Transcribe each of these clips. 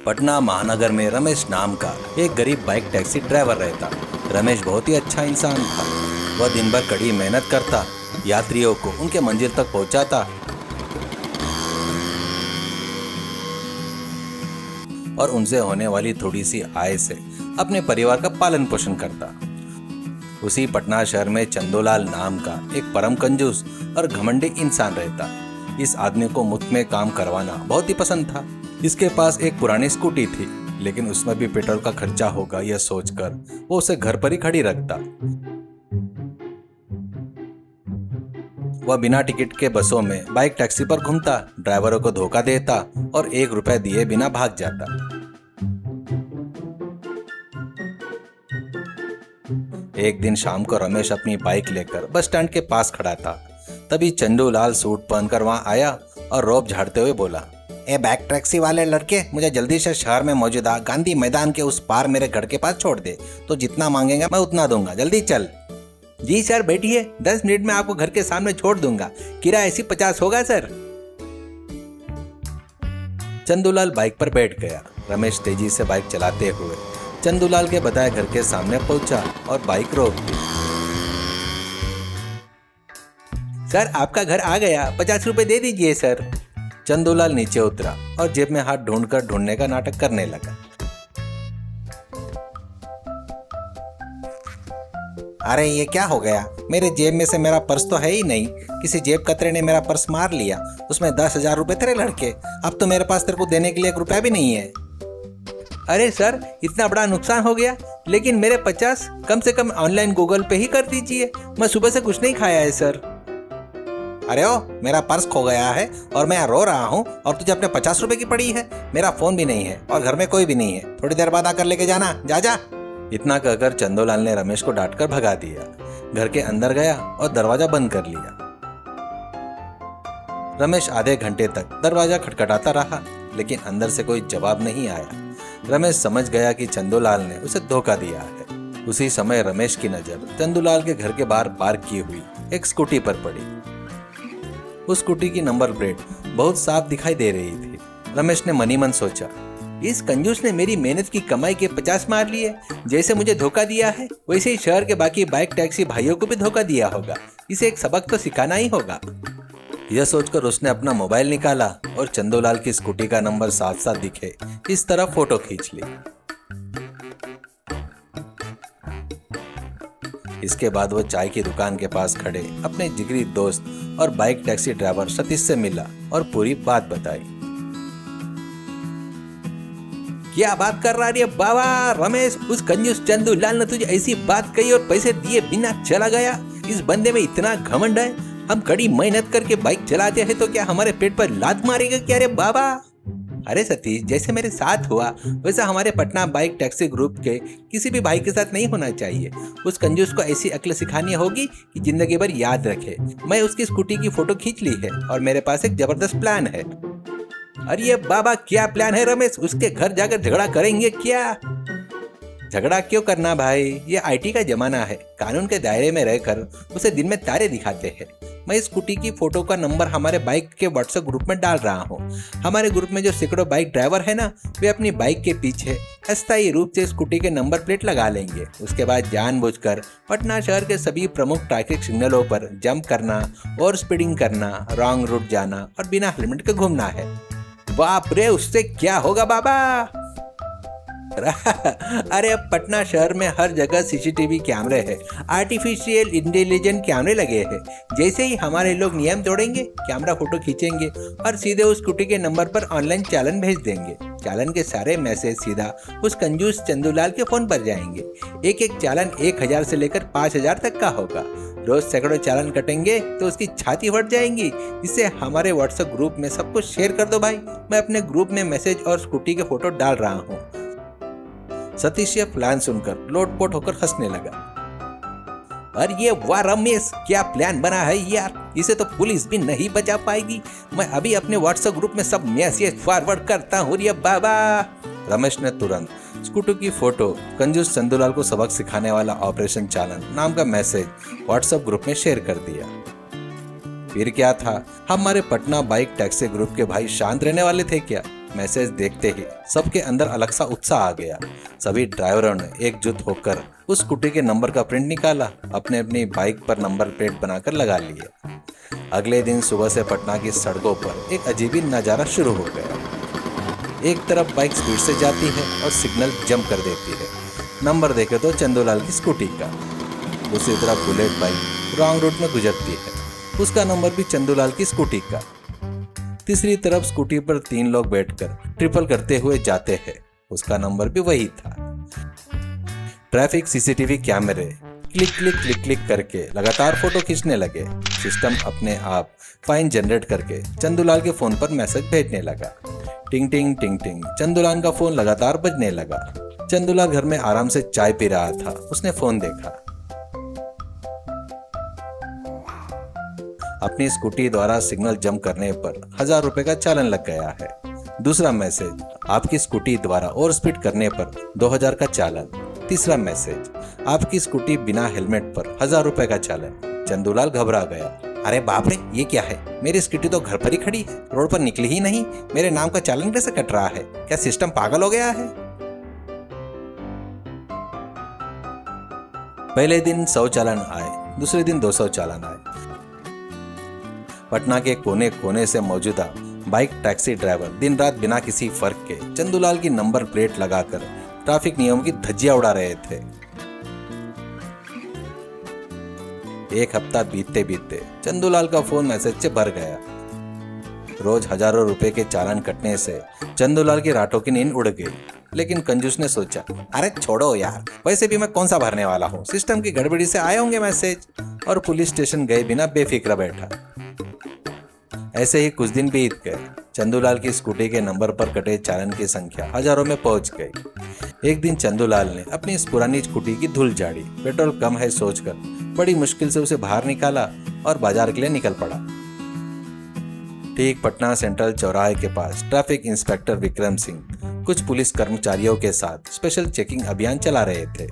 पटना महानगर में रमेश नाम का एक गरीब बाइक टैक्सी ड्राइवर रहता। रमेश बहुत ही अच्छा इंसान था। वह दिन भर कड़ी मेहनत करता, यात्रियों को उनके मंजिल तक पहुंचाता और उनसे होने वाली थोड़ी सी आय से अपने परिवार का पालन पोषण करता। उसी पटना शहर में चंदूलाल नाम का एक परम कंजूस और घमंडी इंसान रहता। इस आदमी को मुफ्त में काम करवाना बहुत ही पसंद था। इसके पास एक पुरानी स्कूटी थी, लेकिन उसमें भी पेट्रोल का खर्चा होगा यह सोचकर वो उसे घर पर ही खड़ी रखता। वह बिना टिकट के बसों में बाइक टैक्सी पर घूमता, ड्राइवरों को धोखा देता और 1 रुपए दिए बिना भाग जाता। एक दिन शाम को रमेश अपनी बाइक लेकर बस स्टैंड के पास खड़ा था। तभी चंदूलाल सूट पहनकर वहां आया और रोब झाड़ते हुए बोला, ए बाइक टैक्सी वाले लड़के, मुझे जल्दी से शहर में मौजूदा गांधी मैदान के उस पार मेरे घर के पास छोड़ दे, तो जितना मांगेगा मैं उतना दूंगा, जल्दी चल। जी सर बैठिए, 10 मिनट में आपको घर के सामने छोड़ दूंगा, किराया ऐसी 50 होगा सर। चंदूलाल बाइक पर बैठ गया। रमेश तेजी से बाइक चलाते हुए चंदूलाल के बताए घर के सामने पहुंचा और बाइक रोक दी। सर आपका घर आ गया, 50 रुपए दे दीजिए सर। चंदूलाल नीचे उतरा और जेब में हाथ ढूंढकर ढूंढने का नाटक करने लगा। अरे ये क्या हो गया, मेरे जेब में से मेरा पर्स तो है ही नहीं, किसी जेब कतरे ने मेरा पर्स मार लिया, उसमें 10,000 रुपए थे लड़के, अब तो मेरे पास तेरे को देने के लिए 1 रुपया भी नहीं है। अरे सर इतना बड़ा नुकसान हो गया, लेकिन मेरे 50 कम से कम ऑनलाइन गूगल पे ही कर दीजिए, मैं सुबह से कुछ नहीं खाया है सर। अरे ओ, मेरा पर्स खो गया है और मैं यहाँ रो रहा हूँ और तुझे अपने 50 रुपए की पड़ी है, मेरा फोन भी नहीं है और घर में कोई भी नहीं है, थोड़ी देर बाद आकर लेके जाना, जा जा। इतना कहकर चंदूलाल ने रमेश को डांटकर भगा दिया। घर के अंदर गया और दरवाजा बंद कर लिया। रमेश आधे घंटे तक दरवाजा खटखटाता रहा, लेकिन अंदर से कोई जवाब नहीं आया। रमेश समझ गया कि चंदूलाल ने उसे धोखा दिया है। उसी समय रमेश की नजर चंदूलाल के घर के बाहर पार्क की हुई एक स्कूटी पर पड़ी। उस स्कूटी की नंबर प्लेट बहुत साफ दिखाई दे रही थी। रमेश ने मनी मन सोचा, इस कंजूस ने मेरी मेहनत की कमाई के 50 मार लिए, जैसे मुझे धोखा दिया है वैसे ही शहर के बाकी बाइक टैक्सी भाइयों को भी धोखा दिया होगा, इसे एक सबक तो सिखाना ही होगा। यह सोचकर उसने अपना मोबाइल निकाला और चंदूलाल की स्कूटी का नंबर साफ साफ दिखे इस तरह फोटो खींच ली। इसके बाद वो चाय की दुकान के पास खड़े अपने जिगरी दोस्त और बाइक टैक्सी ड्राइवर सतीश से मिला और पूरी बात बताई। क्या बात कर रहा है बाबा रमेश, उस कंजूस चंदूलाल ने तुझे ऐसी बात कही और पैसे दिए बिना चला गया? इस बंदे में इतना घमंड है? हम कड़ी मेहनत करके बाइक चलाते हैं तो क्या हमारे पेट पर लात मारेगा क्या रे बाबा? अरे सतीश, जैसे मेरे साथ हुआ वैसा हमारे पटना बाइक टैक्सी ग्रुप के किसी भी भाई के साथ नहीं होना चाहिए। उस कंजूस को ऐसी अक्ल सिखानी होगी कि जिंदगी भर याद रखे। मैं उसकी स्कूटी की फोटो खींच ली है और मेरे पास एक जबरदस्त प्लान है। अरे ये बाबा क्या प्लान है रमेश? उसके घर जाकर झगड़ा करेंगे क्या? झगड़ा क्यों करना भाई, ये आईटी का जमाना है, कानून के दायरे में रहकर उसे दिन में तारे दिखाते हैं। मैं इस स्कूटी की फोटो का नंबर हमारे बाइक के व्हाट्सएप ग्रुप में डाल रहा हूँ। हमारे ग्रुप में जो सैकड़ों बाइक ड्राइवर है ना, वे अपनी बाइक के पीछे अस्थायी रूप से स्कूटी के नंबर प्लेट लगा लेंगे। उसके बाद जानबूझकर पटना शहर के सभी प्रमुख ट्रैफिक सिग्नलों पर जंप करना, ओवर स्पीडिंग करना, रॉन्ग रूट जाना और बिना हेलमेट के घूमना है। बाप रे, उससे क्या होगा बाबा? अरे अब पटना शहर में हर जगह सीसीटीवी कैमरे हैं, आर्टिफिशियल इंटेलिजेंट कैमरे लगे हैं। जैसे ही हमारे लोग नियम तोड़ेंगे, कैमरा फोटो खींचेंगे और सीधे उस स्कूटी के नंबर पर ऑनलाइन चालान भेज देंगे। चालान के सारे मैसेज सीधा उस कंजूस चंदूलाल के फोन पर जाएंगे। एक एक चालान 1,000 से लेकर 5,000 तक का होगा। रोज सैकड़ों चालान कटेंगे तो उसकी छाती फट जाएंगी। इसे हमारे व्हाट्सएप ग्रुप में सब कुछ शेयर कर दो भाई। मैं अपने ग्रुप में मैसेज और स्कूटी के फोटो डाल रहा हूँ। सतीश ये प्लान सुनकर लोटपोट होकर हंसने लगा। और ये वाह रमेश, क्या प्लान बना है यार, इसे तो पुलिस भी नहीं बचा पाएगी। मैं अभी अपने व्हाट्सएप ग्रुप में सब मैसेज फॉरवर्ड करता हूँ रे बाबा। रमेश ने तुरंत स्कूटी की फोटो कंजूस चंदूलाल को सबक सिखाने वाला ऑपरेशन चालन नाम का मैसेज व्हाट्सएप ग्रुप में शेयर कर दिया। फिर क्या था, हमारे पटना बाइक टैक्सी ग्रुप के भाई शांत रहने वाले थे क्या? मैसेज देखते ही सबके अंदर अलग सा उत्साह आ गया। सभी ड्राइवरों ने एकजुट होकर उस स्कूटी के नंबर का प्रिंट निकाला, अपने अपनी बाइक पर नंबर प्लेट बनाकर लगा लिए। अगले दिन सुबह से पटना की सड़कों पर एक अजीब ही नज़ारा शुरू हो गया। एक तरफ बाइक स्पीड से जाती है और सिग्नल जंप कर देती है, नंबर देखे तो चंदूलाल की स्कूटी का। दूसरी तरफ बुलेट बाइक रॉन्ग रूट में गुजरती है, उसका नंबर भी चंदूलाल की स्कूटी का। तीसरी तरफ स्कूटी पर 3 लोग बैठकर ट्रिपल करते हुए जाते हैं, उसका नंबर भी वही था। ट्रैफिक सीसीटीवी कैमरे क्लिक क्लिक क्लिक क्लिक करके लगातार फोटो खींचने लगे। सिस्टम अपने आप फाइन जनरेट करके चंदूलाल के फोन पर मैसेज भेजने लगा। टिंग टिंग टिंग टिंग चंदूलाल का फोन लगातार बजने लगा। चंदूलाल घर में आराम से चाय पी रहा था, उसने फोन देखा। अपनी स्कूटी द्वारा सिग्नल जंप करने पर 1000 रुपए का चालान लग गया है। दूसरा मैसेज, आपकी स्कूटी द्वारा ओवर स्पीड करने पर 2000 का चालान। तीसरा मैसेज, आपकी स्कूटी बिना हेलमेट पर 1000 रुपए का चालान। चंदूलाल घबरा गया। अरे बाप रे, ये क्या है? मेरी स्कूटी तो घर पर ही खड़ी है, रोड पर निकली ही नहीं। मेरे नाम का चालान कैसे कट रहा है? क्या सिस्टम पागल हो गया है? पहले दिन 100 चालान आए, दूसरे दिन 200 चालान आए। पटना के कोने कोने से मौजूदा बाइक टैक्सी ड्राइवर दिन रात बिना किसी फर्क के चंदूलाल की नंबर प्लेट लगाकर ट्रैफिक नियमों की धज्जियां उड़ा रहे थे। एक हफ्ता बीतते बीतते चंदूलाल का फोन मैसेज से भर गया। रोज हजारों रुपए के चालान कटने से चंदूलाल की रातों की नींद उड़ गई। लेकिन कंजूस ने सोचा, अरे छोड़ो यार, वैसे भी मैं कौन सा भरने वाला हूँ, सिस्टम की गड़बड़ी से आए होंगे मैसेज। और पुलिस स्टेशन गए बिना बेफिक्र बैठा। ऐसे ही कुछ दिन बीत गए। चंदूलाल की स्कूटी के नंबर पर कटे चालान की संख्या हजारों में पहुंच गई। एक दिन चंदूलाल ने अपनी इस पुरानी स्कूटी की धूल झाड़ी। पेट्रोल कम है सोचकर बड़ी मुश्किल से उसे बाहर निकाला और बाजार के लिए निकल पड़ा। ठीक पटना सेंट्रल चौराहे के पास ट्रैफिक इंस्पेक्टर विक्रम सिंह कुछ पुलिस कर्मचारियों के साथ स्पेशल चेकिंग अभियान चला रहे थे।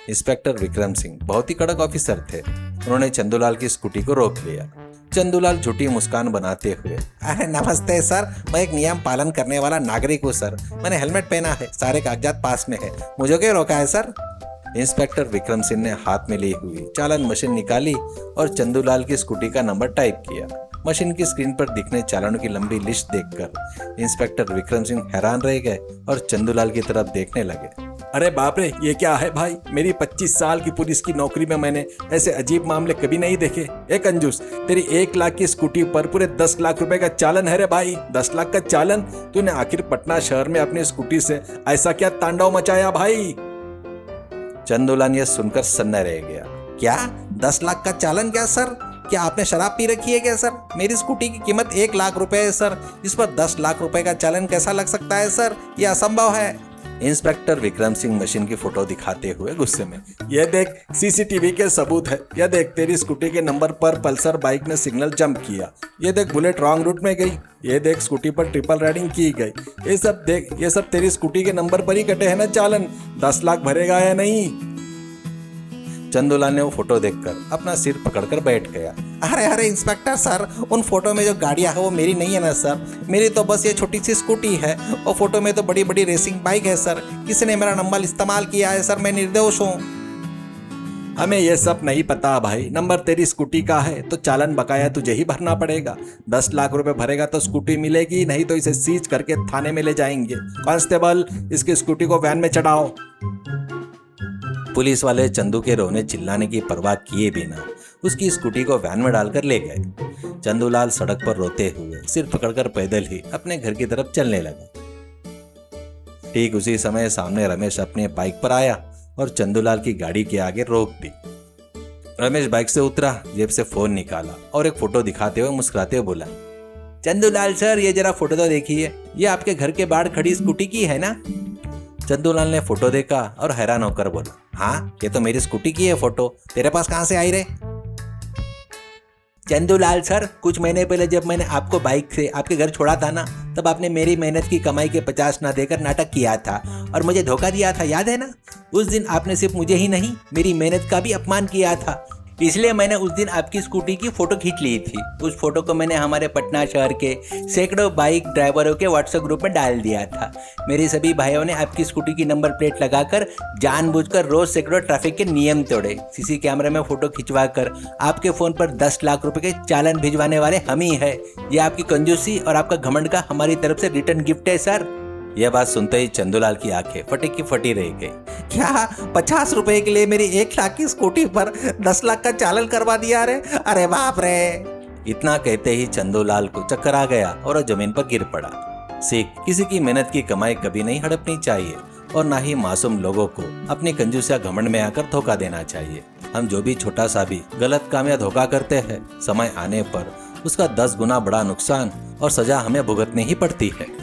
इंस्पेक्टर विक्रम सिंह बहुत ही कड़क ऑफिसर थे। उन्होंने चंदूलाल की स्कूटी को रोक लिया। चंदूलाल झूठी मुस्कान बनाते हुए, अरे नमस्ते सर, मैं एक नियम पालन करने वाला नागरिक हूँ सर, मैंने हेलमेट पहना है, सारे कागजात पास में है, मुझे क्यों रोका है सर? इंस्पेक्टर विक्रम सिंह ने हाथ में ली हुई चालान मशीन निकाली और चंदूलाल की स्कूटी का नंबर टाइप किया। मशीन की स्क्रीन पर दिखने चालानों की लंबी लिस्ट देखकर इंस्पेक्टर विक्रम सिंह हैरान रह गए और चंदूलाल की तरफ देखने लगे। अरे बाप रे, ये क्या है भाई? मेरी 25 साल की पुलिस की नौकरी में मैंने ऐसे अजीब मामले कभी नहीं देखे। ए कंजूस, तेरी 1 लाख की स्कूटी पर पूरे 10 लाख रुपए का चालान है रे भाई। 10 लाख का चालान? तूने आखिर पटना शहर में अपनी स्कूटी से ऐसा क्या तांडव मचाया भाई? चंदूलाल ये सुनकर सन्ना रह गया। क्या 10 लाख का चालान? क्या सर, क्या आपने शराब पी रखी है क्या सर? मेरी स्कूटी की कीमत 1 लाख रुपए है सर, इस पर 10 लाख रुपए का चालान कैसा लग सकता है सर? यह असंभव है। इंस्पेक्टर विक्रम सिंह मशीन की फोटो दिखाते हुए गुस्से में, ये देख, सीसीटीवी के सबूत है। ये देख, तेरी स्कूटी के नंबर पर पल्सर बाइक ने सिग्नल जंप किया। ये देख, बुलेट रॉन्ग रूट में गई। ये देख, स्कूटी पर ट्रिपल राइडिंग की गई। ये सब देख, ये सब तेरी स्कूटी के नंबर पर ही कटे हैं ना चालान। 10 लाख भरेगा या नहीं? चंदूलाल ने वो फोटो देखकर अपना सिर पकड़कर बैठ गया। अरे अरे इंस्पेक्टर सर, उन फोटो में जो गाड़ियां है वो मेरी नहीं है ना सर, मेरी तो बस ये छोटी सी स्कूटी है। और फोटो में तो बड़ी बड़ी रेसिंग बाइक है सर, किसी ने मेरा नंबर इस्तेमाल किया है सर, मैं निर्दोष हूँ। हमें ये सब नहीं पता भाई। नंबर तेरी स्कूटी का है तो चालान बकाया तुझे ही भरना पड़ेगा। 10 लाख रुपए भरेगा तो स्कूटी मिलेगी, नहीं तो इसे सीज करके थाने में ले जाएंगे। कांस्टेबल, इसकी स्कूटी को वैन में चढ़ाओ। पुलिस वाले चंदू के रोने चिल्लाने की परवाह किए बिना उसकी स्कूटी को वैन में डालकर ले गए। चंदूलाल सड़क पर रोते हुए सिर पकड़कर पैदल ही अपने घर की तरफ चलने लगा। ठीक उसी समय सामने रमेश अपने बाइक पर आया और चंदूलाल की गाड़ी के आगे रोक दी। रमेश बाइक से उतरा, जेब से फोन निकाला और एक फोटो दिखाते हुए मुस्कुराते हुए बोला, चंदूलाल सर, ये जरा फोटो तो देखिए, ये आपके घर के बाहर खड़ी स्कूटी की है ना? चंदूलाल ने फोटो देखा और हैरान होकर बोला, हाँ, ये तो मेरी स्कूटी की है फोटो, तेरे पास कहाँ से आई रे? चंदूलाल सर, कुछ महीने पहले जब मैंने आपको बाइक से आपके घर छोड़ा था ना, तब आपने मेरी मेहनत की कमाई के 50 ना देकर नाटक किया था और मुझे धोखा दिया था, याद है ना? उस दिन आपने सिर्फ मुझे ही नहीं, मेरी मेहनत का भी अपमान किया था। इसलिए मैंने उस दिन आपकी स्कूटी की फोटो खींच ली थी। उस फोटो को मैंने हमारे पटना शहर के सैकड़ों बाइक ड्राइवरों के व्हाट्सएप ग्रुप में डाल दिया था। मेरे सभी भाइयों ने आपकी स्कूटी की नंबर प्लेट लगाकर जानबूझकर रोज सैकड़ों ट्रैफिक के नियम तोड़े। सीसी कैमरे में फोटो खिंचवा कर आपके फोन पर 10 लाख रुपए के चालान भिजवाने वाले हम ही है। ये आपकी कंजूसी और आपका घमंड का हमारी तरफ से रिटर्न गिफ्ट है सर। यह बात सुनते ही चंदूलाल की आंखें फटी की फटी रह गई। क्या 50 रुपए के लिए मेरी 1 लाख की स्कूटी पर 10 लाख का चालान करवा दिया रे? अरे बाप रे। इतना कहते ही चंदूलाल को चक्कर आ गया और वह जमीन पर गिर पड़ा। सीख, किसी की मेहनत की कमाई कभी नहीं हड़पनी चाहिए और ना ही मासूम लोगों को अपनी कंजूस या घमंड में आकर धोखा देना चाहिए। हम जो भी छोटा सा भी गलत काम या धोखा करते हैं, समय आने पर उसका 10 गुना बड़ा नुकसान और सजा हमें भुगतनी ही पड़ती है।